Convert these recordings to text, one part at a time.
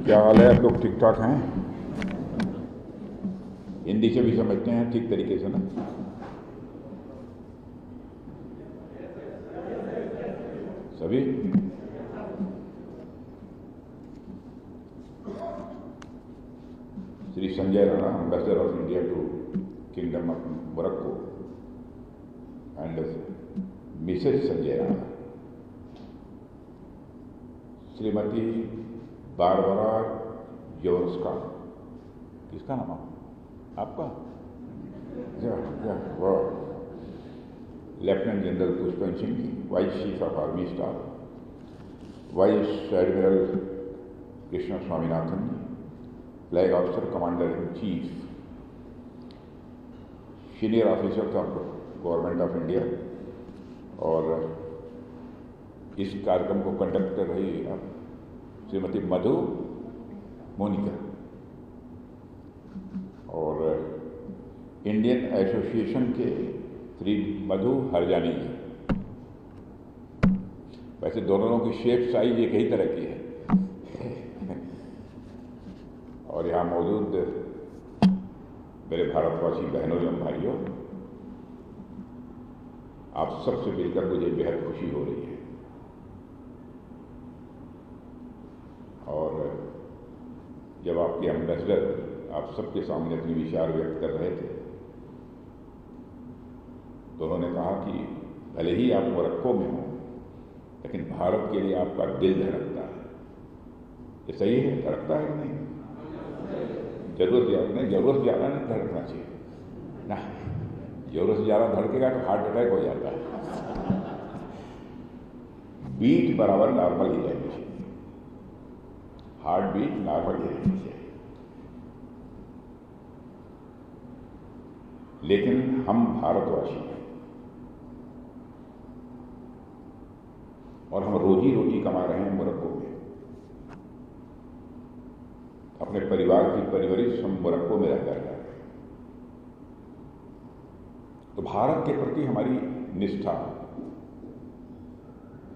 क्या हाल है? आप लोग ठीक ठाक हैं? हिंदी से भी समझते हैं ठीक तरीके से ना? सभी? Shri Sanjay Rana, ambassador of India to kingdom of Morocco, and Mrs Sanjay Rana, Shrimati Barbara योर्स्का। किसका नाम है आपका? Lieutenant general Pushpan Singh, vice chief of army staff, vice admiral Krishna Swaminathan, flag officer commander in chief, senior officers of government of India, और इस कार्यक्रम को कंडक्ट कर रही श्रीमती मधु मोनिका, और इंडियन एसोसिएशन के श्री मधु हरजानी जी। वैसे दोनों की शेप साइज एक ही तरह की है। और यहाँ मौजूद मेरे भारतवासी बहनों एवं भाइयों, आप सबसे मिलकर मुझे बेहद खुशी हो रही है। और जब आपके एम्बेसडर आप सबके सामने अपने विचार व्यक्त कर रहे थे तो उन्होंने कहा कि भले ही आप मोरक्को में हो, लेकिन भारत के लिए आपका दिल धड़कता है। ये सही है? धड़कता है कि नहीं? जरूरत ज़्यादा नहीं धड़कना चाहिए ना। जरूरत से ज़्यादा धड़केगा तो हार्ट अटैक हो जाता है। बीट बराबर नॉर्मल ही रहनी चाहिए, हार्ट बीट नॉर्मल ही रहनी चाहिए। लेकिन हम भारतवासी हैं और हम रोजी रोटी कमा रहे हैं मोरक्को में। अपने परिवार की परवरिश हम मोरक्को में रहकर कर रहे हैं। तो भारत के प्रति हमारी निष्ठा,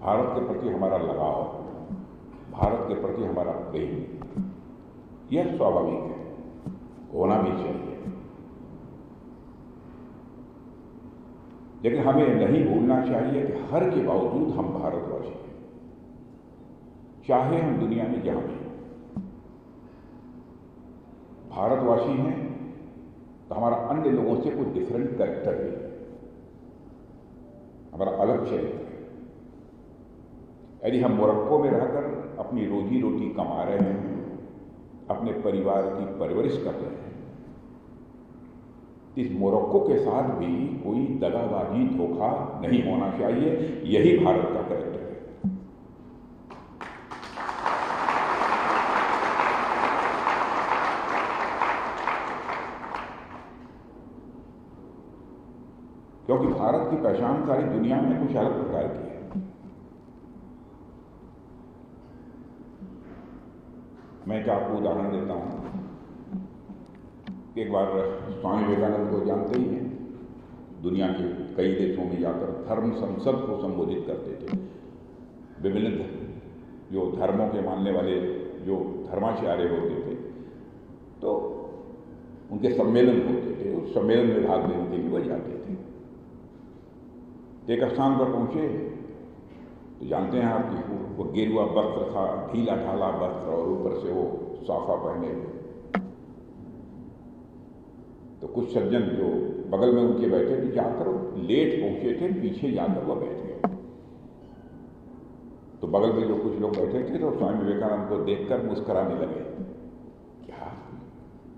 भारत के प्रति हमारा लगाव, भारत के प्रति हमारा प्रेम, यह स्वाभाविक है, होना भी चाहिए। लेकिन हमें नहीं भूलना चाहिए कि हर के बावजूद हम भारतवासी हैं, चाहे हम दुनिया में जहां भी भारतवासी हैं। तो हमारा अन्य लोगों से कुछ डिफरेंट कैरेक्टर है, हमारा अलग चरित्र है। यदि हम मोरक्को में रहकर अपनी रोजी रोटी कमा रहे हैं, अपने परिवार की परवरिश कर रहे हैं, इस मोरक्को के साथ भी कोई दगाबाजी, धोखा नहीं होना चाहिए। यही भारत का कैरेक्टर है। क्योंकि भारत की पहचान सारी दुनिया में कुछ अलग प्रकार की है। मैं क्या आपको उदाहरण देता हूं। एक बार स्वामी विवेकानंद को जानते ही हैं, दुनिया के कई देशों में जाकर धर्म संसद को संबोधित करते थे। विभिन्न जो धर्मों के मानने वाले जो धर्माचार्य होते थे, तो उनके सम्मेलन होते थे, उस सम्मेलन में भाग लेने के लिए वो जाते थे। एक स्थान पर पहुंचे तो जानते हैं आप कि वो गेरुआ वस्त्र था, ढीला ढाला वस्त्र, और ऊपर से वो साफा पहने हुए। तो कुछ सज्जन जो बगल में उनके बैठे थे, जाकर लेट पहुंचे थे, पीछे जाकर वो बैठ गए। तो बगल में जो कुछ लोग बैठे थे तो स्वामी विवेकानंद को देखकर मुस्कुराने लगे। क्या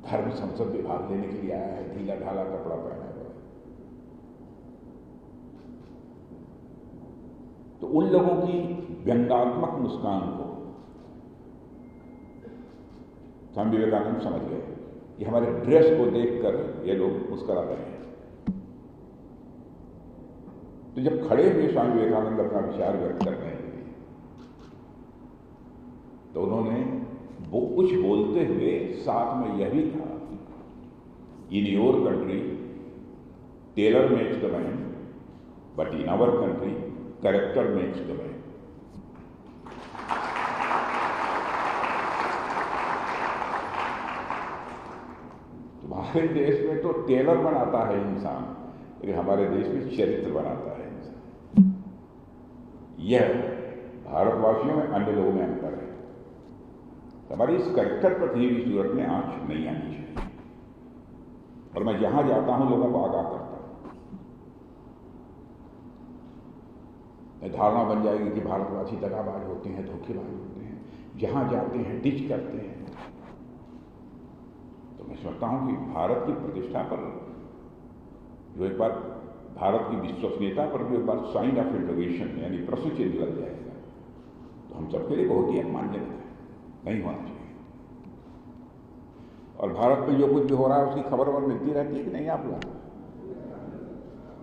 धर्म संसद में भाग लेने के लिए आया है, ढीला ढाला कपड़ा पहना हुआ है? तो उन लोगों की व्यंग्यात्मक मुस्कान को स्वामी विवेकानंद समझ गए कि हमारे ड्रेस को देखकर ये लोग मुस्कुरा रहे हैं। तो जब खड़े हुए स्वामी विवेकानंद अपना विचार व्यक्त कर रहे थे, तो उन्होंने वो कुछ बोलते हुए साथ में यह भी था, in your country tailor makes the man, but in our country character makes the man. दूसरे देश में तो टेलर बनाता है इंसान, लेकिन हमारे देश में चरित्र बनाता है इंसान। यह भारतवासियों में अन्य लोगों में अंतर है। हमारी इस कैरेक्टर पर किसी भी सूरत में आंच नहीं आनी चाहिए, और मैं जहां जाता हूं लोगों को आगाह करता हूं। धारणा बन जाएगी कि भारतवासी दगाबाज होते हैं, धोखेबाज होते हैं, जहां जाते हैं डिच करते हैं। तो मैं समझता हूं कि भारत की प्रतिष्ठा पर जो एक बार भारत की विश्वसनीयता पर जो एक बार साइन ऑफ इंटरवेशन यानी प्रश्न चिन्ह लग जाएगा, तो हम सबके लिए बहुत ही अपमानजनक है, नहीं होना चाहिए। और भारत में जो कुछ भी हो रहा है उसकी खबर मिलती रहती है कि नहीं? आप लोग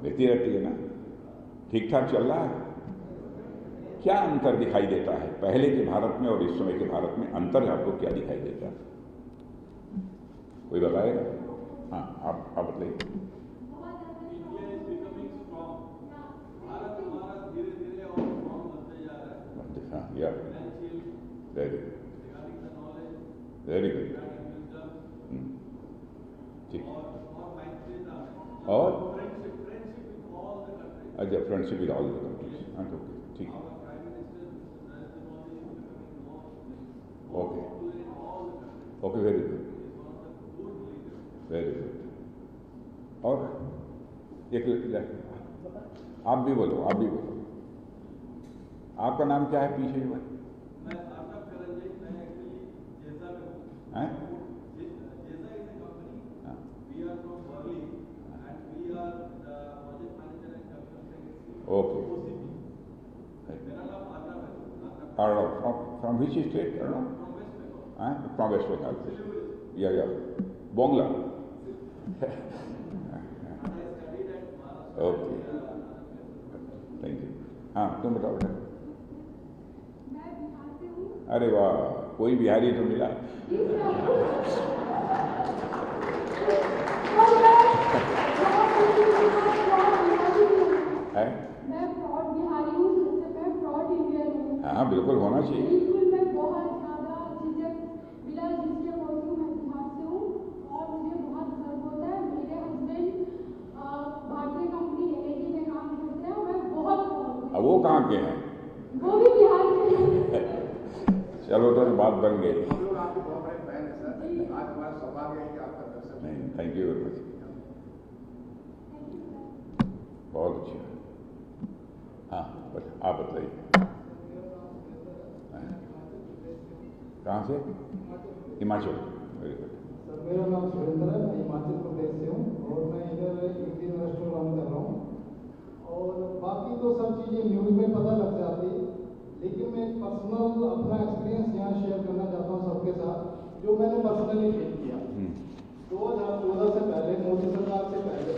मिलती रहती है ना? ठीक ठाक चल रहा है? क्या अंतर दिखाई देता है पहले के भारत में और इस समय के भारत में? अंतर आपको क्या दिखाई देता है? कोई बताएगा? हाँ, आप बताइए। हाँ, या वेरी गुड। ठीक। और अच्छा, friendship with all the countries. हाँ, ठीक। Okay okay, very good, very good. और एक आप भी बोलो, आप भी बोलो। आपका नाम क्या है पीछे हुआ? हैं? Okay. From which state? From West Bengal. Yeah. Bongla. Okay. Thank you. हाँ, तुम बताओ बेटा। अरे वाह, कोई बिहारी तो मिला। है? मैं प्रॉड बिहारी हूँ, मैं प्रॉड इंडियन हूँ। हाँ, बिल्कुल होना चाहिए। बिल्कुल, मैं बहुत ज़्यादा झिझक बिना झिझके बोलती हूँ, मैं बिहार से हूँ और मुझे बहुत गर्व होता है। मेरे हस्बैंड भारतीय कंपनी एनएटी में काम करते हैं और मैं बहुत प्राउड हूँ। वो कहाँ के हैं? वो भी बिहार के हैं। चलो, तो बात बन गई। हम लोग आपके बहुत बड़े फैन हैं सर। आज हमारा सौभाग्य है कि आपका दर्शन। नहीं, थैंक यू वेरी मच। बहुत अच्छा। हाँ, आप बताइए। कहाँ से? हिमाचल। Very good. सर, मेरा नाम सुरेंद्र है, मैं हिमाचल प्रदेश से हूँ और मैं इधर इंडियन रेस्टोरेंट रन कर रहा हूँ। और बाकी तो सब चीज़ें न्यूज़ में पता लग जाती है, लेकिन मैं पर्सनल अपना एक्सपीरियंस यहाँ शेयर करना चाहता हूँ सबके साथ, जो मैंने पर्सनली फील किया। 2014 से पहले, मोदी सरकार से पहले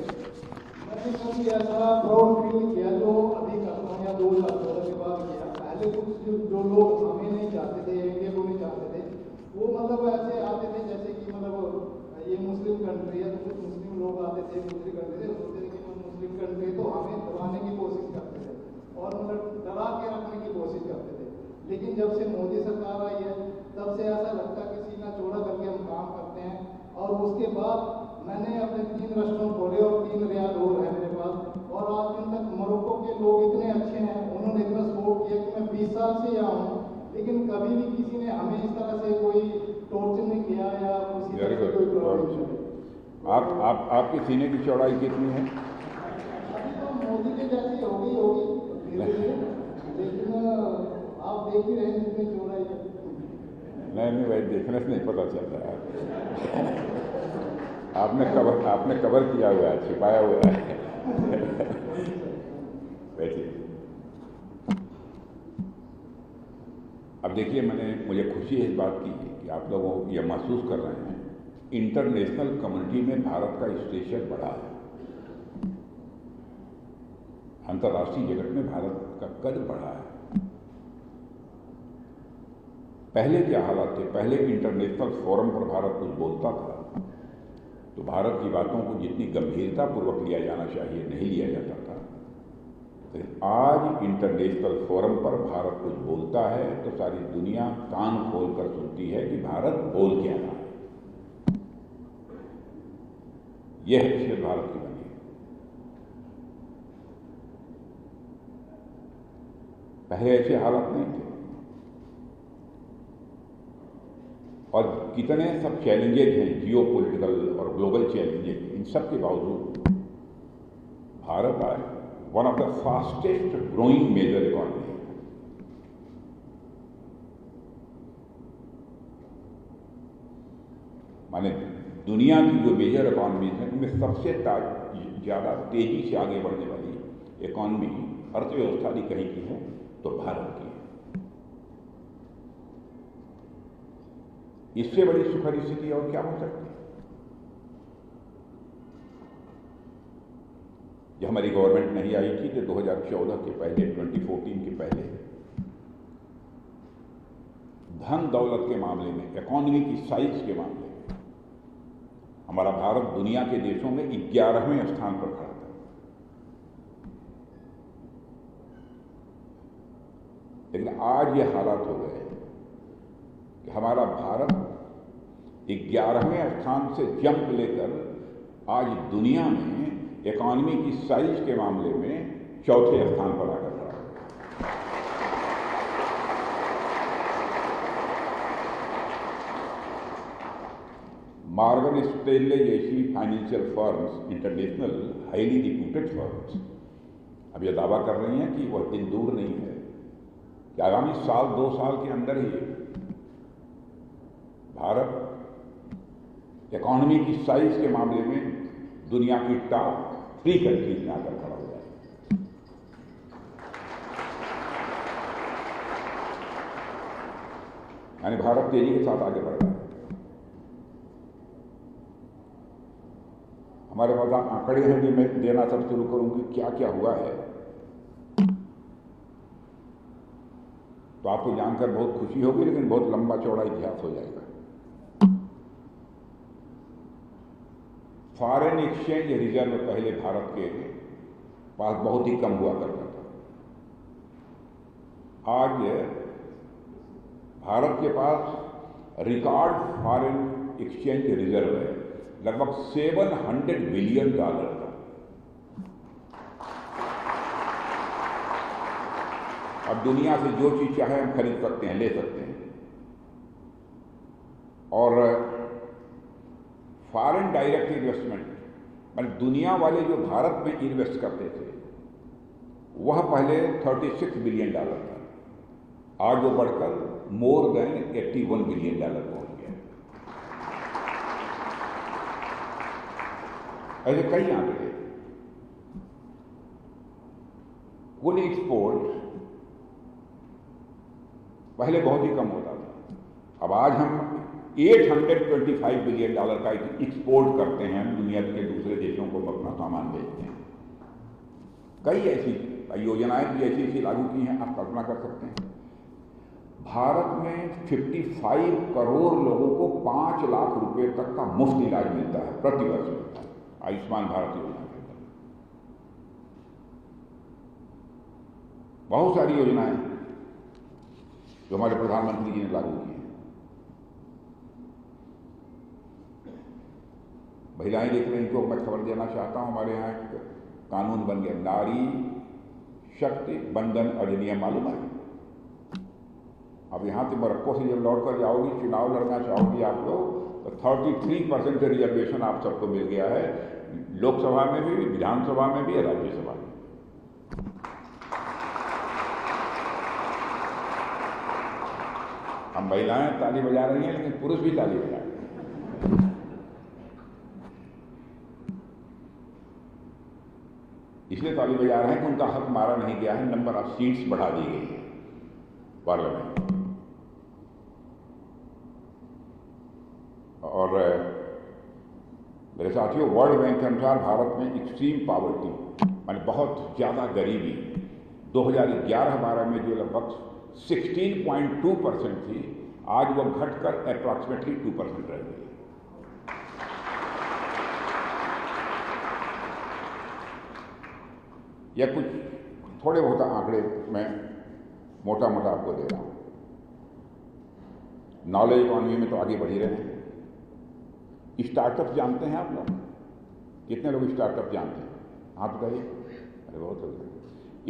मैंने कभी ऐसा प्राउड फील नहीं किया जो अभी करता हूँ या 2014 के बाद किया। पहले कुछ जो लोग हमें नहीं चाहते थे, इंडिया को नहीं चाहते थे, वो मतलब ऐसे आते थे जैसे कि मतलब ये मुस्लिम कंट्री है, तो कुछ मुस्लिम लोग आते थे, दूसरी कंट्री से सोचते थे कि वो मुस्लिम कंट्री है, तो हमें दबाने की कोशिश करते थे और मतलब दबा के रखने की कोशिश करते थे। लेकिन जब से मोदी सरकार आई है, तब से ऐसा लगता है कि सीना चौड़ा करके हम काम करते हैं। और उसके बाद मैंने अपने 3 रेस्टोरेंट खोले और 3 रियाद और है मेरे पास, और आज दिन तक मोरक्को के लोग इतने अच्छे हैं, उन्होंने इतना सपोर्ट किया कि मैं 20 साल से यहाँ हूँ, लेकिन कभी भी किसी ने हमें इस तरह से कोई टॉर्चर नहीं किया या किसी तरह से कोई प्रॉब्लम नहीं। आपकी सीने की चौड़ाई कितनी है? अभी तो मोदी के जैसी होगी धीरे-धीरे, लेकिन आप देख ही रहे हैं जितनी चौड़ाई है। नहीं भाई, देखने से नहीं पता चलता है। आपने कवर किया हुआ है, छिपाया हुआ है। बैठिए। अब देखिए, मुझे खुशी है इस बात की कि आप लोगों यह महसूस कर रहे हैं, इंटरनेशनल कम्युनिटी में भारत का स्टेशन बढ़ा है। अंतर्राष्ट्रीय जगत में भारत का कद बढ़ा है। पहले क्या हालात थे? पहले इंटरनेशनल फोरम पर भारत कुछ बोलता था तो भारत की बातों को जितनी गंभीरतापूर्वक लिया जाना चाहिए नहीं लिया जाता था। तो आज इंटरनेशनल फोरम पर भारत कुछ बोलता है तो सारी दुनिया कान खोल कर सुनती है कि भारत बोल क्या रहा है। यह हैसियत भारत की बनी है। पहले ऐसे हालात नहीं थे, और कितने सब चैलेंजेज हैं, जियो पॉलिटिकल और ग्लोबल चैलेंजेज, इन सब के बावजूद भारत आज one of the fastest growing major economy है। माने दुनिया की जो मेजर इकॉनमीज हैं उनमें सबसे ज़्यादा तेजी से आगे बढ़ने वाली इकॉनमी, अर्थव्यवस्था भी कहीं की है तो भारत की है। इससे बड़ी सुखद स्थिति और क्या हो सकती है? जब हमारी गवर्नमेंट नहीं आई थी तो 2014 के पहले, 2014 के पहले, धन दौलत के मामले में, इकॉनमी की साइज के मामले में हमारा भारत दुनिया के देशों में 11वें स्थान पर खड़ा था। लेकिन आज ये हालात हो गए कि हमारा भारत 11वें स्थान से जंप लेकर आज दुनिया में इकॉनमी की साइज के मामले में चौथे स्थान पर आकर खड़ा है। मॉर्गन स्टैनले जैसी financial firms, international highly reputed firms, अब यह दावा कर रही हैं कि वह दिन दूर नहीं है कि आगामी साल 2 साल के अंदर ही भारत इकॉनमी की साइज के मामले में दुनिया की टॉप 3 कंट्रीज में आकर खड़ा हो जाए। यानी भारत तेजी के साथ आगे बढ़ रहा है। हमारे पास आंकड़े हैं कि मैं देना सब शुरू करूं कि क्या क्या हुआ है, तो आपको जानकर बहुत खुशी होगी, लेकिन बहुत लंबा चौड़ा इतिहास हो जाएगा। फॉरेन एक्सचेंज रिजर्व पहले भारत के पास बहुत ही कम हुआ करता था। आज भारत के पास रिकॉर्ड फॉरेन एक्सचेंज रिजर्व है, लगभग $700 बिलियन का। अब दुनिया से जो चीज चाहे हम खरीद सकते हैं, ले सकते हैं। और फॉरेन डायरेक्ट इन्वेस्टमेंट, मतलब दुनिया वाले जो भारत में इन्वेस्ट करते थे, वह पहले $36 बिलियन था। आज वो बढ़कर मोर देन $81 बिलियन पहुंच गया। ऐसे कई आंकड़े। कुल एक्सपोर्ट पहले बहुत ही कम होता था, अब आज हम $825 बिलियन का एक्सपोर्ट करते हैं। दुनिया के दूसरे देशों को अपना सामान बेचते हैं। कई ऐसी योजनाएं भी ऐसी लागू की हैं, आप कल्पना कर सकते हैं। भारत में 55 करोड़ लोगों को 5 लाख रुपए तक का मुफ्त इलाज मिलता है, प्रतिवर्ष मिलता है, आयुष्मान भारत योजना के अंदर। बहुत सारी योजनाएं जो हमारे प्रधानमंत्री जी ने लागू की हैं। महिलाएं देख रहे हैं, इनको मैं खबर देना चाहता हूं, हमारे यहाँ एक कानून बन गया, नारी शक्ति बंधन अधिनियम, मालूम है? अब यहाँ से मोरक्को से जब लौट कर जाओगी, चुनाव लड़ना चाहोगी आप लोग, तो 33% रिजर्वेशन आप सबको मिल गया है, लोकसभा में भी, विधानसभा में भी, राज्यसभा में। हम महिलाएं ताली बजा रही हैं, लेकिन पुरुष भी ताली बजा रहे हैं। इसलिए ताली बजा रहे हैं कि उनका हक मारा नहीं गया है, नंबर ऑफ सीट्स बढ़ा दी गई है पार्लियामेंट। और मेरे साथियों, वर्ल्ड बैंक के अनुसार भारत में एक्सट्रीम पॉवर्टी, माने बहुत ज़्यादा गरीबी, 2011-12 में जो लगभग 16.2% थी, आज वह घटकर अप्रॉक्सीमेटली 2% रह गई। या कुछ थोड़े बहुत आंकड़े मैं मोटा मोटा आपको दे रहा हूं। नॉलेज इकॉनमी में तो आगे बढ़ ही रहे हैं। स्टार्टअप जानते हैं आप लोग? कितने लोग स्टार्टअप जानते हैं? आप बताइए। अरे बहुत लोग।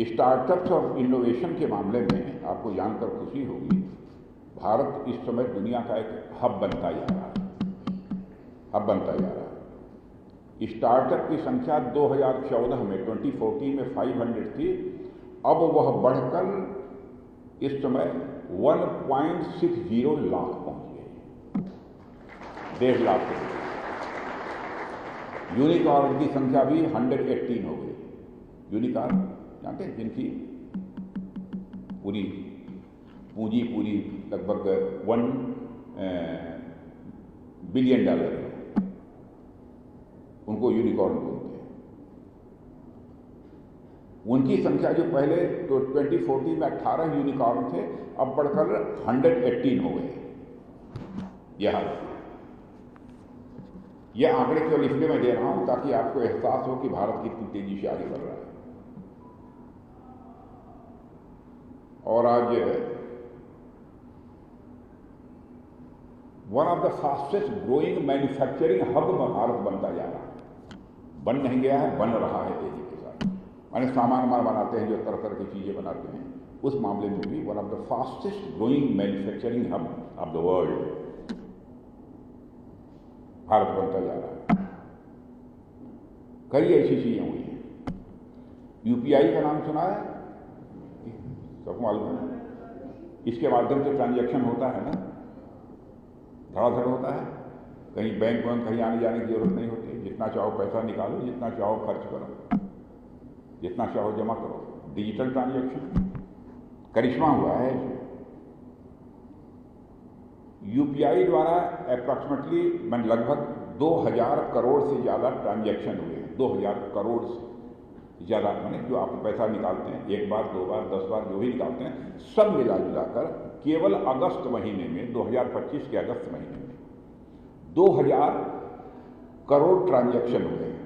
स्टार्टअप्स और इनोवेशन के मामले में आपको जानकर खुशी होगी, भारत इस समय दुनिया का एक हब बनता जा रहा है। हब बनता जा रहा है। स्टार्टअप की संख्या 2014 में 2014 में 500 थी, अब वह बढ़कर इस समय 1.60 लाख पहुंच गई, 1.5 लाख से। यूनिकॉर्न की संख्या भी 118 हो गई। यूनिकॉर्न जानते हैं, जिनकी पूरी पूंजी लगभग $1 बिलियन है, उनको यूनिकॉर्न बोलते हैं। उनकी संख्या जो पहले तो 2014 में 18 यूनिकॉर्न थे, अब बढ़कर 118 हो गए। यह आंकड़े केवल इसलिए मैं दे रहा हूं ताकि आपको एहसास हो कि भारत कितनी तेजी से आगे बढ़ रहा है। और आज one of the fastest growing manufacturing hub Bharat बनता जा रहा है। बन नहीं गया है, बन रहा है तेजी के साथ। माने सामान बनाते हैं, जो तरह तरह की चीजें बनाते हैं, उस मामले में भी one of the fastest growing manufacturing hub of the world Bharat बनता जा रहा है। कई ऐसी चीजें हुई हैं। यूपीआई का नाम सुना है? सबको मालूम है। इसके माध्यम से ट्रांजैक्शन होता है ना, धड़ाधड़ होता है। कहीं बैंक कहीं आने जाने की जरूरत नहीं होती। जितना चाहो पैसा निकालो, जितना चाहो खर्च करो, जितना चाहो जमा करो। डिजिटल ट्रांजैक्शन करिश्मा हुआ है। यूपीआई द्वारा अप्रॉक्सीमेटली लगभग 2000 करोड़ से ज़्यादा ट्रांजैक्शन हुए हैं। 2000 करोड़ से ज़्यादा, माने जो आप पैसा निकालते हैं, 1 बार 2 बार 10 बार जो भी निकालते हैं, सब मिला जुलाकर केवल अगस्त महीने में, 2025 के अगस्त महीने में 2000 करोड़ ट्रांजैक्शन हुए हैं।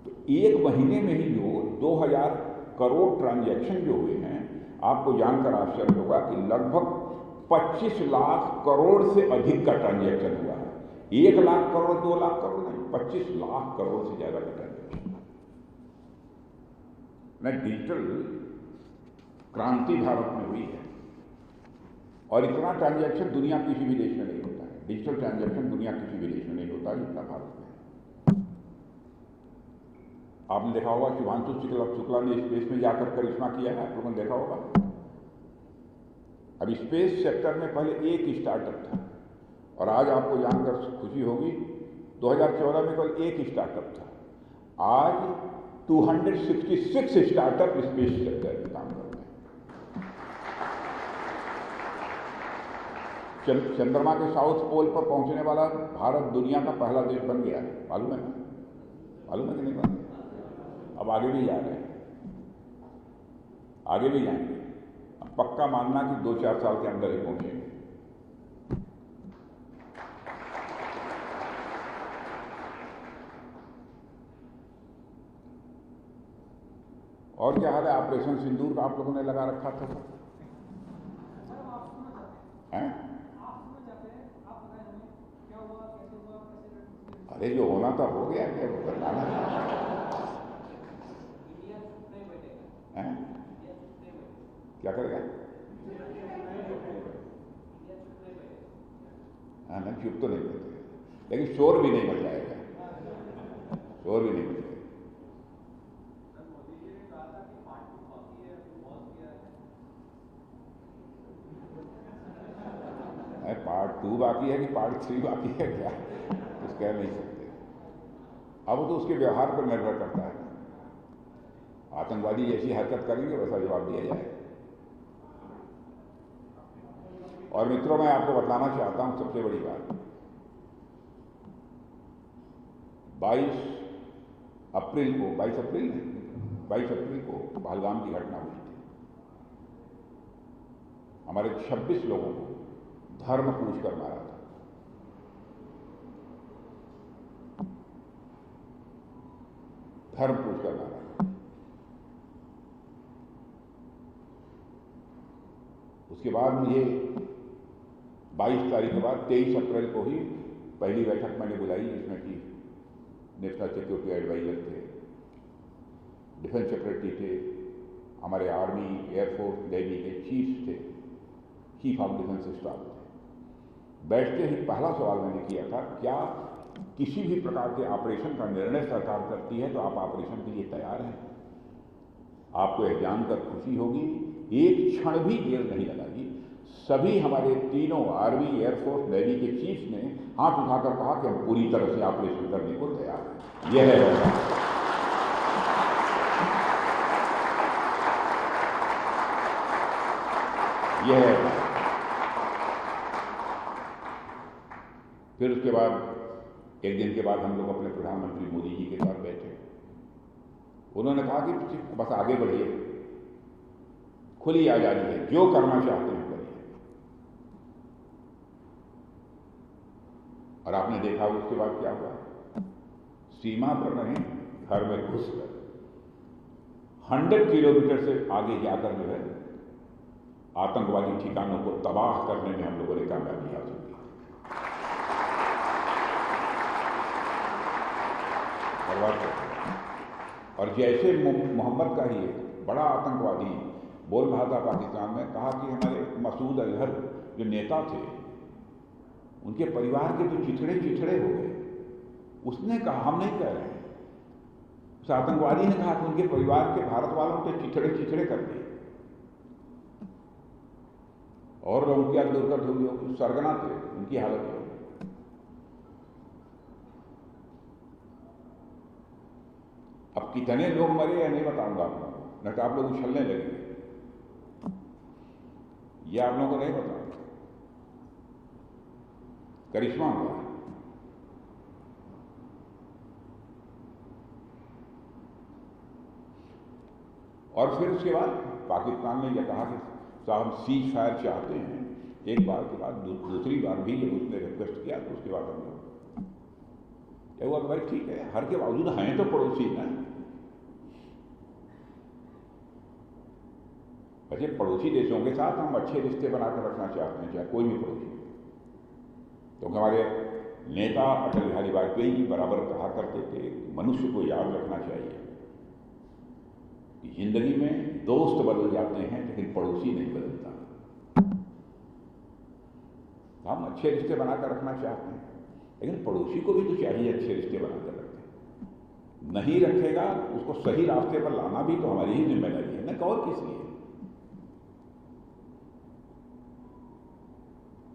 तो एक महीने में ही जो 2000 करोड़ ट्रांजैक्शन जो हुए हैं, आपको जानकर आश्चर्य होगा कि लगभग 25 लाख करोड़ से अधिक का ट्रांजैक्शन हुआ है। 1 लाख करोड़ 2 लाख करोड़ नहीं, 25 लाख करोड़ से ज्यादा का ट्रांजैक्शन। डिजिटल क्रांति भारत में हुई है, और इतना ट्रांजैक्शन दुनिया किसी भी देश में नहीं होता है। डिजिटल ट्रांजैक्शन दुनिया किसी भी देश में नहीं होता जितना भारत में। आपने देखा होगा शुभांशु शुक्ला ने स्पेस में जाकर करिश्मा किया है, आप लोगों ने देखा होगा। अब स्पेस सेक्टर में पहले एक स्टार्टअप था, और आज आपको जानकर खुशी होगी 2014 में केवल एक स्टार्टअप था। आज 266 स्टार्टअप स्पेस सेक्टर में काम करते हैं। चंद्रमा के साउथ पोल पर पहुंचने वाला भारत दुनिया का पहला देश बन गया है। मालूम है ना? मालूम है कि नहीं मालूम? अब आगे भी जा रहे हैं, आगे भी जाएंगे। अब पक्का मानना कि 2-4 साल के अंदर ही पहुंचेंगे। और क्या हाल है? ऑपरेशन सिंदूर का आप लोगों ने लगा रखा था। हैं? अरे जो होना था हो गया, क्या बताना है? क्या करेगा? हाँ नहीं, चुप तो नहीं करते, लेकिन शोर भी नहीं मचाएगा, शोर भी नहीं मचाएगा। पार्ट 2 बाकी है कि पार्ट 3 बाकी है, क्या कुछ कह नहीं सकते। अब तो उसके व्यवहार पर निर्भर करता है। आतंकवादी जैसी हरकत करेंगे वैसा जवाब दिया जाएगा। और मित्रों, मैं आपको बताना चाहता हूं सबसे बड़ी बात, 22 अप्रैल को पहलगाम की घटना हुई थी। हमारे 26 लोगों को धर्म पूछकर मारा था। धर्म पूछकर मारा था। उसके बाद मुझे 22 तारीख के बाद 23 अप्रैल को ही पहली बैठक मैंने बुलाई, जिसमें कि नेशनल सिक्योरिटी एडवाइजर थे, डिफेंस सेक्रेटरी थे, हमारे आर्मी, एयरफोर्स, नेवी के चीफ थे, चीफ ऑफ डिफेंस स्टाफ थे। बैठते ही पहला सवाल मैंने किया था, क्या किसी भी प्रकार के ऑपरेशन का निर्णय सरकार करती है तो आप ऑपरेशन के लिए तैयार हैं? आपको यह जानकर खुशी होगी, एक क्षण भी देर नहीं लगाई, सभी हमारे तीनों आर्मी, एयरफोर्स, नेवी के चीफ ने हाथ उठाकर कहा कि हम पूरी तरह से ऑपरेशन करने को तैयार हैं। यह है यह है। फिर उसके बाद एक दिन के बाद हम लोग अपने प्रधानमंत्री मोदी जी के साथ बैठे। उन्होंने कहा कि बस आगे बढ़िए, खुली आजादी है, जो करना चाहते हैं करिए। और आपने देखा उसके बाद क्या हुआ, सीमा पर नहीं, घर में घुसकर 100 किलोमीटर से आगे जाकर जो है आतंकवादी ठिकानों को तबाह करने में हम लोगों ने कामयाबी हासिल की। और जैसे मोहम्मद का ही एक बड़ा आतंकवादी बोल रहा था पाकिस्तान में, कहा कि हमारे मसूद अजहर जो नेता थे, उनके परिवार के जो चिथड़े हो गए। उसने कहा, हम नहीं कह रहे हैं, उस आतंकवादी ने कहा कि उनके परिवार के, भारत वालों के चिथड़े कर दिए। और उनकी आज दुर्गत हुई होगी, सरगना थे, उनकी हालत होगी। अब कितने लोग मरे या नहीं बताऊंगा आपको, न तो आप लोग उछलने लगेंगे, ये आप लोगों को नहीं बताऊंगा। करिश्मा हुआ। और फिर उसके बाद पाकिस्तान ने यह कहा कि साहब सीज फायर चाहते हैं। एक बार के बाद दूसरी बार भी जब उसने रिक्वेस्ट किया तो उसके बाद हम लोग क्या हुआ कि भाई ठीक है, हर के बावजूद हैं तो पड़ोसी ना, वैसे पड़ोसी देशों के साथ हम अच्छे रिश्ते बनाकर रखना चाहते हैं, चाहे कोई भी पड़ोसी। क्योंकि हमारे नेता अटल बिहारी वाजपेयी जी बराबर कहा करते थे, मनुष्य को याद रखना चाहिए कि जिंदगी में दोस्त बदल जाते हैं लेकिन पड़ोसी नहीं बदलता। हम अच्छे रिश्ते बनाकर रखना चाहते हैं, लेकिन पड़ोसी को भी तो चाहिए अच्छे रिश्ते बनाकर रखें। नहीं रखेगा उसको सही रास्ते पर लाना भी तो हमारी ही जिम्मेदारी है ना, और किस लिए?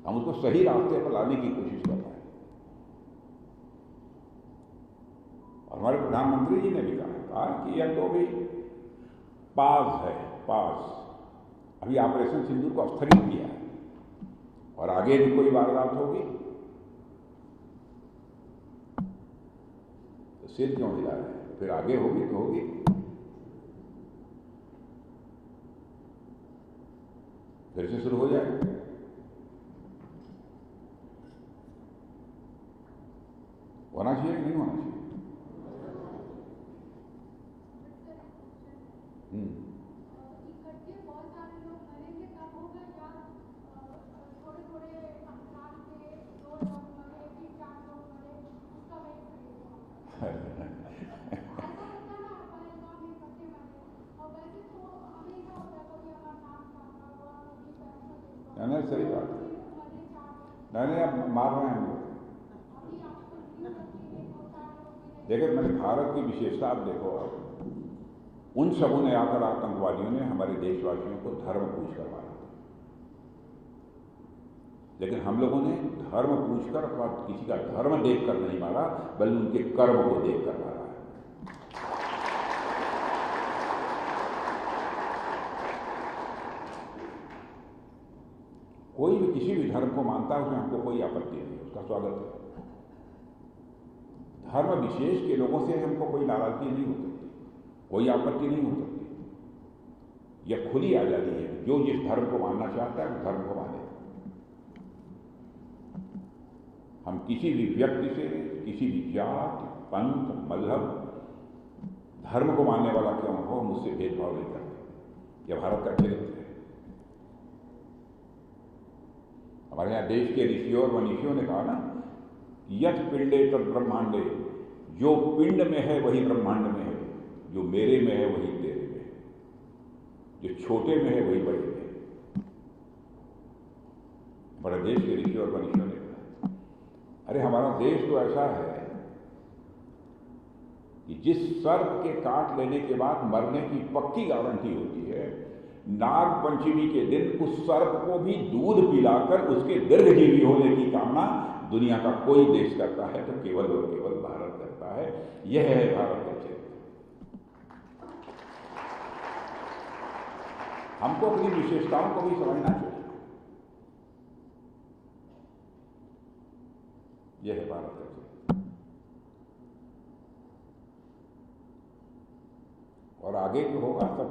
हम उसको सही रास्ते पर लाने की कोशिश कर रहे हैं। और हमारे प्रधानमंत्री जी ने भी कहा कि यह तो भी पास है, पास। अभी ऑपरेशन सिंदूर को स्थगित किया है और आगे भी कोई वारदात होगी तो सिर क्यों हिला रहे हैं? फिर आगे होगी तो होगी। फिर से शुरू हो जाएगा। होना चाहिए कि नहीं होना चाहिए? इकट्ठे बहुत सारे लोग मरेंगे तब होगा, या थोड़े थोड़े अंतराल पे 2 लोग मरे, 3-4 लोग मरे, उसका वेट करेगा। ऐसा होता ना, पहलगाम में इकट्ठे मरे। और वैसे तो हमेशा होता है, कभी हमारा नाम खाता हुआ, कभी पैसा नहीं, सही बात है। नहीं, अब मार रहे हैं हम लोग। देखिए, मैंने भारत की विशेषता आप देखो, आप उन सबों ने आकर आतंकवादियों ने हमारे देशवासियों को धर्म पूछकर मारा, लेकिन हम लोगों ने धर्म पूछकर अथवा किसी का धर्म देखकर नहीं मारा, बल्कि उनके कर्म को देखकर मारा है। कोई भी किसी भी धर्म को मानता है, उसमें हमको कोई आपत्ति नहीं है, उसका स्वागत है। धर्म विशेष के लोगों से हमको कोई नाराजगी नहीं हो सकती, कोई आपत्ति नहीं हो सकती। यह खुली आजादी है, जो जिस धर्म को मानना चाहता है उस धर्म को माने। हम किसी भी व्यक्ति से, किसी भी जात, पंथ, मजहब, धर्म को मानने वाला क्यों हो, हम उससे भेदभाव नहीं करते। यह भारत का चरित्र है। हमारे यहाँ देश के ऋषियों और मनीषियों ने कहा ना, यथ पिंडे तद ब्रह्मांडे जो पिंड में है वही ब्रह्मांड में है, जो मेरे में है वही तेरे में है, जो छोटे में है वही बड़े में है। हमारा देश के ऋषि और मनीषियों ने कहा, अरे हमारा देश तो ऐसा है कि जिस सर्प के काट लेने के बाद मरने की पक्की गारंटी होती है, नाग पंचमी के दिन उस सर्प को भी दूध पिलाकर उसके दीर्घजीवी होने की कामना दुनिया का कोई देश करता है तो केवल और केवल भारत करता है। यह है भारत का चरित्र। हमको अपनी विशेषताओं को भी समझना चाहिए। यह है भारत का चरित्र। और आगे जो होगा सब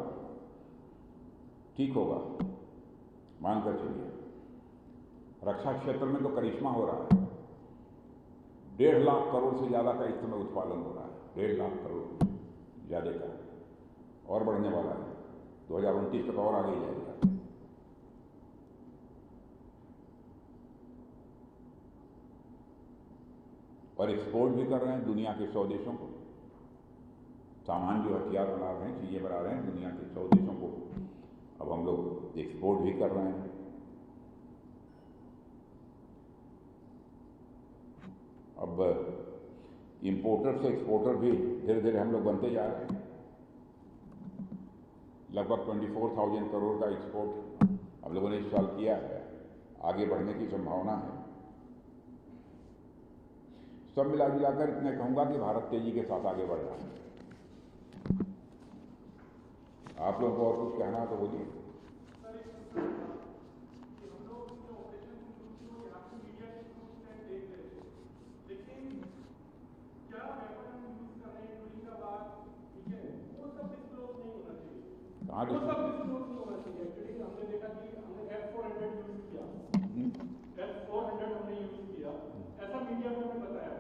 ठीक होगा, मानकर चलिए। रक्षा क्षेत्र में तो करिश्मा हो रहा है। 1.5 लाख करोड़ से ज्यादा का इस समय उत्पादन हो रहा है। 1.5 लाख करोड़ ज्यादा का, और बढ़ने वाला है। 2029 तक और आगे जाएगा। और एक्सपोर्ट भी कर रहे हैं दुनिया के 100 देशों को। सामान जो हथियार बना रहे हैं, चीजें बना रहे हैं, दुनिया के 100 देशों को अब हम लोग एक्सपोर्ट भी कर रहे हैं। अब इंपोर्टर से एक्सपोर्टर भी धीरे धीरे हम लोग बनते जा रहे हैं। लगभग 24,000 करोड़ का एक्सपोर्ट हम लोगों ने इस साल किया है। आगे बढ़ने की संभावना है। सब मिला जुलाकर मैं कहूंगा कि भारत तेजी के साथ आगे बढ़ रहा है। आप लोगों को और कुछ कहना है तो बोलिए। वो सब डिस्क्लोज नहीं होना चाहिए। एक्चुअली हमने देखा कि हमने F400 यूज किया, F400 हमने यूज किया, ऐसा मीडिया में हमें बताया।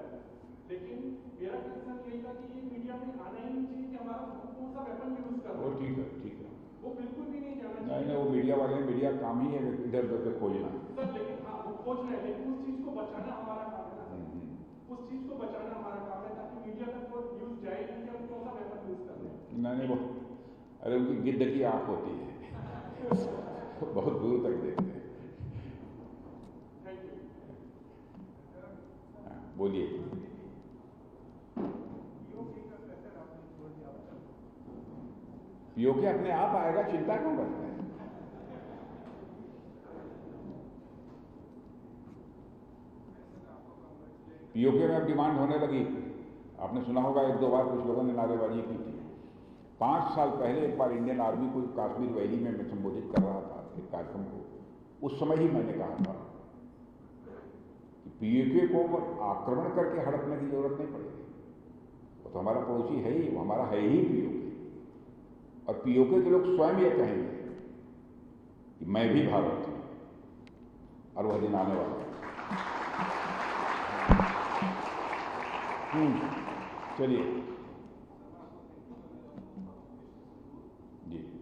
लेकिन मेरा क्वेश्चन यही था कि ये मीडिया में आना ही नहीं चाहिए कि हमारा कौन सा वेपन यूज कर रहा है। वो ठीक है, ठीक है। वो बिल्कुल भी नहीं जाना चाहिए। नहीं, वो मीडिया वाले, मीडिया काम ही है इधर उधर से खोजना सर। लेकिन हाँ, वो खोज रहे हैं, लेकिन उस चीज को बचाना हमारा काम है ना। उस चीज को बचाना हमारा काम है ताकि मीडिया तक वो न्यूज जाए कि हम कौन सा वेपन यूज कर रहे हैं। नहीं, वो अरे उनकी गिद्ध की आंख होती है बहुत दूर तक देखते हैं। Thank you. बोलिए। पीओके अपने आप आएगा, चिंता क्यों करते हैं? पीओके में अब डिमांड होने लगी। आपने सुना होगा 1-2 बार कुछ लोगों ने नारेबाजी की थी। 5 साल पहले एक बार इंडियन आर्मी को कश्मीर वैली में मैं संबोधित कर रहा था एक कार्यक्रम को। उस समय ही मैंने कहा था कि पीओके को आक्रमण करके हड़पने की जरूरत नहीं पड़ेगी। वो तो हमारा पड़ोसी है ही, वो हमारा है ही पीओके। और पीओके के लोग स्वयं ये कहेंगे कि मैं भी भारत हूं, और वह दिन आने वाला है। चलिए जी जी।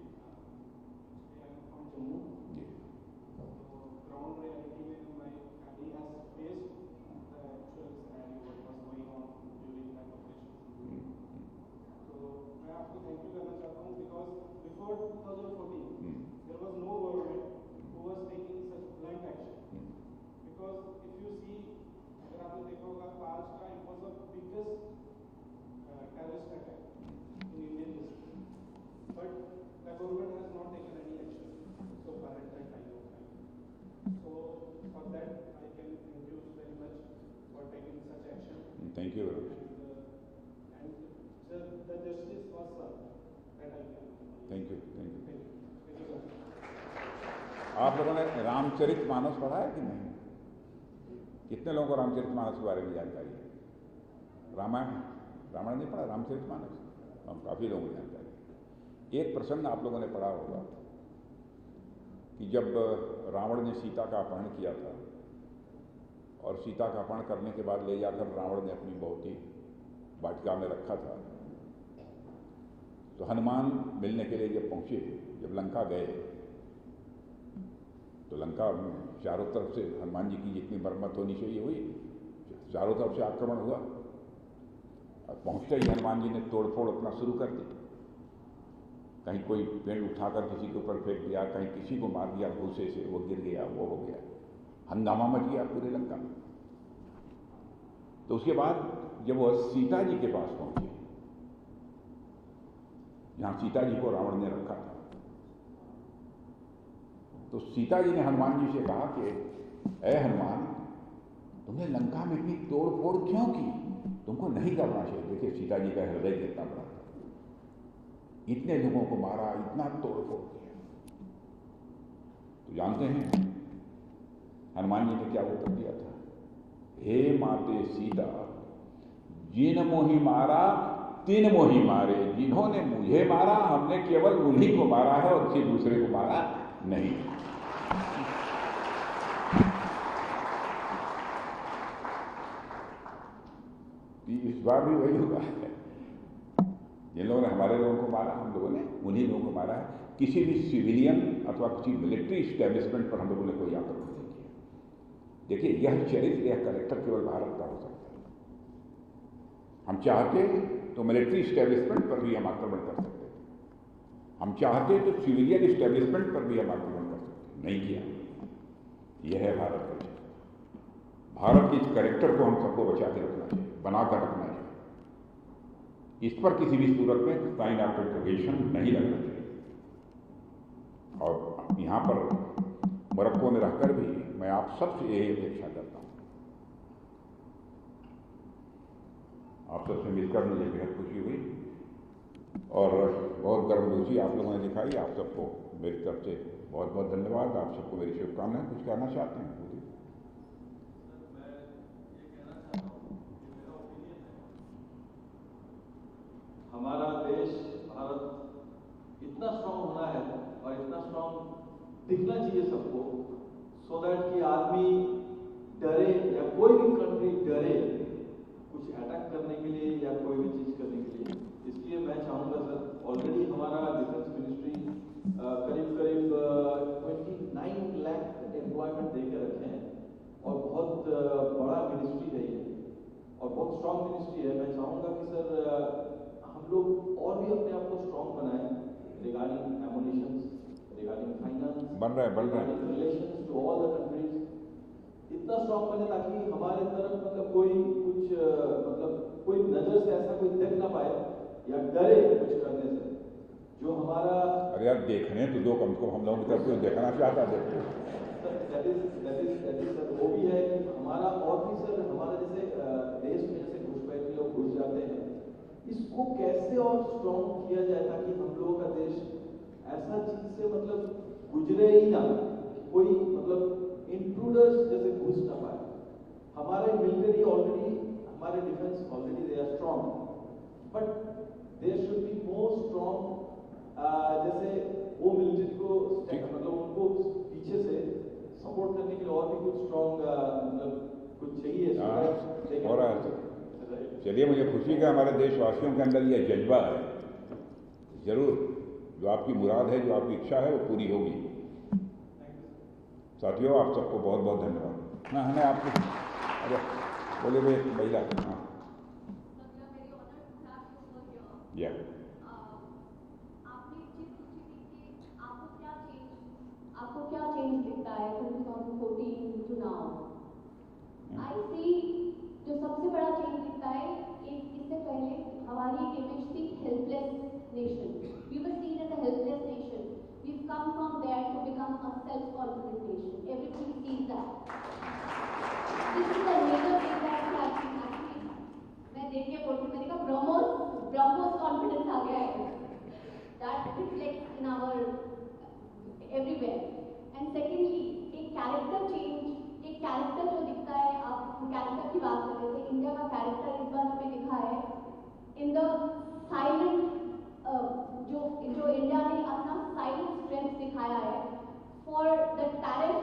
terrorist attack in Indian history, but the government has not taken any action so far at that time of time. So for that, I can thank you very much for taking such action. Thank you very much. And the justice was served. That I can. Thank you, thank you. Thank you. Thank you. आप लोगों ने रामचरितमानस पढ़ा है कि नहीं? कितने लोगों को रामचरितमानस के बारे में जानकारी है? रामायण नहीं पढ़ा, रामचरितमानस हम काफी लोगों को जानकारी है। एक प्रसंग आप लोगों ने पढ़ा होगा कि जब रावण ने सीता का अपहरण किया था और सीता का अपहरण करने के बाद ले जाकर रावण ने अपनी बहुती वाटिका में रखा था, तो हनुमान मिलने के लिए जब पहुंचे, जब लंका गए, तो लंका में चारों तरफ से हनुमान जी की जितनी मरम्मत होनी चाहिए हुई, चारों तरफ से आक्रमण हुआ और पहुँचते ही हनुमान जी ने तोड़फोड़ अपना शुरू कर दी। कहीं कोई पेड़ उठाकर किसी के ऊपर फेंक दिया, कहीं किसी को मार दिया भूसे से, वो गिर गया, वो हो गया, हंगामा मच गया पूरे लंका में। तो उसके बाद जब वो सीता जी के पास पहुंचे, जहां सीता जी को रावण ने रखा था, तो सीता जी ने हनुमान जी से कहा कि ऐ हनुमान, तुमने लंका में इतनी तोड़फोड़ क्यों की? तुमको नहीं करना चाहिए। देखिए सीता जी का हृदय कितना बड़ा था, इतने लोगों को मारा, इतना तोड़फोड़ किया। तो जानते हैं हनुमान जी ने क्या उत्तर दिया था? हे माते सीता, जिन मोहि मारा तीन मोहि मारे, जिन्होंने मुझे मारा हमने केवल उन्हीं को मारा है और किसी दूसरे को मारा नहीं। इस बार भी वही हुआ है, जिन लोगों ने हमारे लोगों को मारा हम लोगों ने उन्हीं लोगों को मारा है। किसी भी सिविलियन अथवा किसी मिलिट्री स्टैब्लिशमेंट पर हम लोगों ने कोई आक्रमण नहीं किया। देखिए यह चरित्र, यह कैरेक्टर केवल भारत का हो सकता है। हम चाहते तो मिलिट्री स्टैब्लिशमेंट पर भी हम आक्रमण कर सकते थे, हम चाहते तो सिविलियन स्टैब्लिशमेंट पर भी हम आक्रमण कर सकते, नहीं किया। यह है भारत का चरित्र। भारत के इस कैरेक्टर को हम सबको बचा के रखना चाहिए, बनाकर रखना चाहिए। इस पर किसी भी सूरत में साइन ऑफ इंटरोगेशन नहीं लगना चाहिए। और यहाँ पर मोरक्को में रहकर भी मैं आप सबसे यही अपेक्षा करता हूँ। आप सबसे मिलकर मुझे बेहद खुशी हुई और बहुत गर्मजोशी आप लोगों ने दिखाई। आप सबको मेरी तरफ से बहुत बहुत धन्यवाद। आप सबको मेरी शुभकामनाएं। कुछ कहना चाहते हैं? हमारा देश भारत इतना स्ट्रांग होना है और इतना स्ट्रांग दिखना चाहिए सबको, सो दैट कि आदमी डरे या कोई भी कंट्री डरे कुछ अटैक करने के लिए या कोई भी चीज करने के लिए। इसलिए मैं चाहूँगा सर, ऑलरेडी हमारा डिफेंस मिनिस्ट्री करीब 29 लाख एम्प्लॉयमेंट देकर रखे हैं और बहुत बड़ा मिनिस्ट्री है ये और बहुत स्ट्रांग मिनिस्ट्री है। मैं चाहूँगा कि सर हम लोग और भी अपने आप को स्ट्रांग बनाएं रिगार्डिंग एमुनिशंस, रिगार्डिंग फाइनेंस, बन रहा है relations to all the countries. इतना स्ट्रांग बने ताकि हमारे तरफ मतलब कोई कुछ मतलब कोई नजर से ऐसा कोई देख ना पाए या डरे कुछ करने से। जो हमारा अरे यार देखने तो दो, कम से कम हम लोगों की तरफ से देखना चाहता देखते। सर वो भी है कि हमारा और भी सर हमारा जैसे देश में जैसे घुसपैठ लोग घुस जाते हैं, इसको कैसे और स्ट्रॉन्ग किया जाए ताकि हम लोगों का देश ऐसा चीज से मतलब गुजरे ही ना, कोई मतलब इंट्रूडर्स जैसे घुस ना पाए। हमारे मिलिट्री ऑलरेडी, हमारे defence already they are strong, but there should be more strong. जैसे वो मिलिट्री को मतलब उनको पीछे से सपोर्ट करने के लिए और भी कुछ स्ट्रॉन्ग मतलब कुछ चाहिए हो रहा है। चलिए मुझे खुशी है कि हमारे देशवासियों के अंदर यह जज्बा है। जरूर जो आपकी मुराद है, जो आपकी इच्छा है, वो पूरी होगी। साथियों आप सबको बहुत बहुत धन्यवाद। हाँ हमें आपको अरे बोले भाई महिला हाँ या आपको क्या चेंज दिखता है from 2014 to now? I see जो सबसे बड़ा चेंज दिखता है, इससे पहले हमारी एक इमेज थी helpless nation. We were seen as a helpless nation. We've come from there to become a self-confident nation. Everybody sees that. This is a major thing that actually मैं देख के बोलती हूँ, मैंने कहा ब्रह्मोस कॉन्फिडेंस आ गया है। That reflects in our everywhere. And secondly, एक कैरेक्टर चेंज, एक कैरेक्टर जो दिखता है, आप कैरेक्टर की बात कर रहे थे, इंडिया का कैरेक्टर इस बार हमें दिखा है इन द साइलेंट, जो इंडिया ने अपना साइलेंट स्ट्रेंथ दिखाया है for the tariff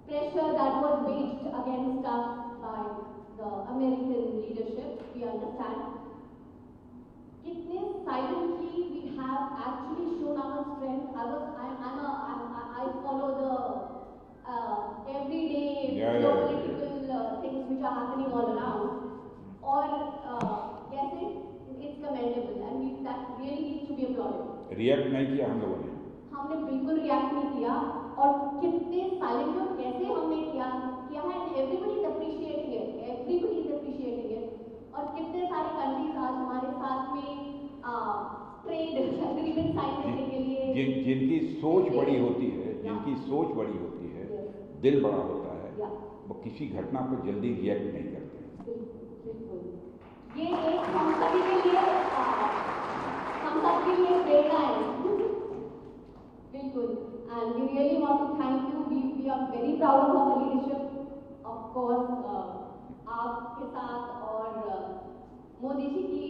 pressure that was waged against us by the American leadership. We understand कितने silently we have actually shown our strength. I follow the everyday geopolitical things which are happening all around. और react नहीं किया हम लोगों ने। हमने बिल्कुल react नहीं किया और कितने साइलेंट और कैसे हमने किया है and everybody is appreciating it और कितने सारे कंट्रीज आज हमारे साथ में ट्रेड एग्रीमेंट साइन करने के लिए जिनकी सोच बड़ी होती है, जिनकी सोच बड़ी होती है, दिल बड़ा होता है, वो किसी घटना पर जल्दी रिएक्ट नहीं करते। बिल्कुल, ये एक हम सभी के लिए प्रेरणा है। बिल्कुल, and we really want to thank you. We are very proud of our leadership. Of course, आपके साथ और मोदी जी की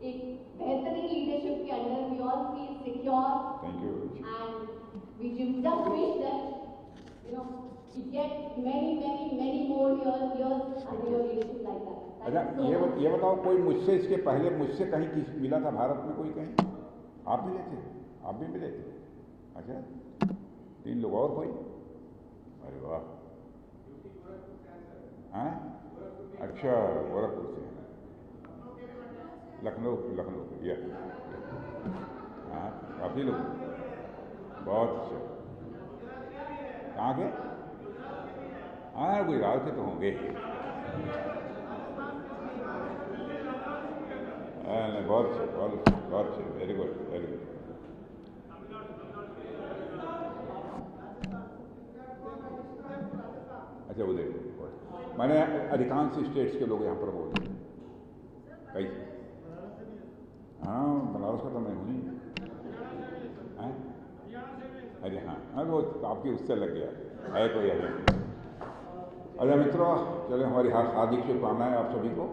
एक बेहतरीन लीडरशिप के under we all feel secure. Thank you. And we just wish that we get many more years under your leadership like that. अच्छा, ये बताओ, कोई मुझसे इसके पहले मुझसे कहीं किसी मिला था भारत में? कोई कहीं आप मिले थे? आप भी मिले थे? अच्छा, 3 लोग और कोई? अरे वाह, हाँ, अच्छा, गोरखपुर से, लखनऊ या हाँ, काफ़ी लोग, बहुत अच्छा। कहाँ के? हाँ, गुजरात के तो होंगे। नहीं, बहुत अच्छे, वेरी गुड। अच्छा, उधर मैंने अधिकांश स्टेट्स के लोग यहाँ पर बोल रहे हैं। कई, हाँ, बनारस का तो मैं हूँ ही। अरे हाँ, वो आपकी उससे लग गया है कोई है। अच्छा मित्रों, चले, हमारी हार्दिक शुभकामनाएं आप सभी को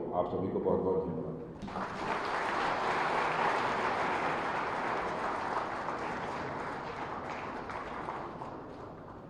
बहुत बहुत धन्यवाद।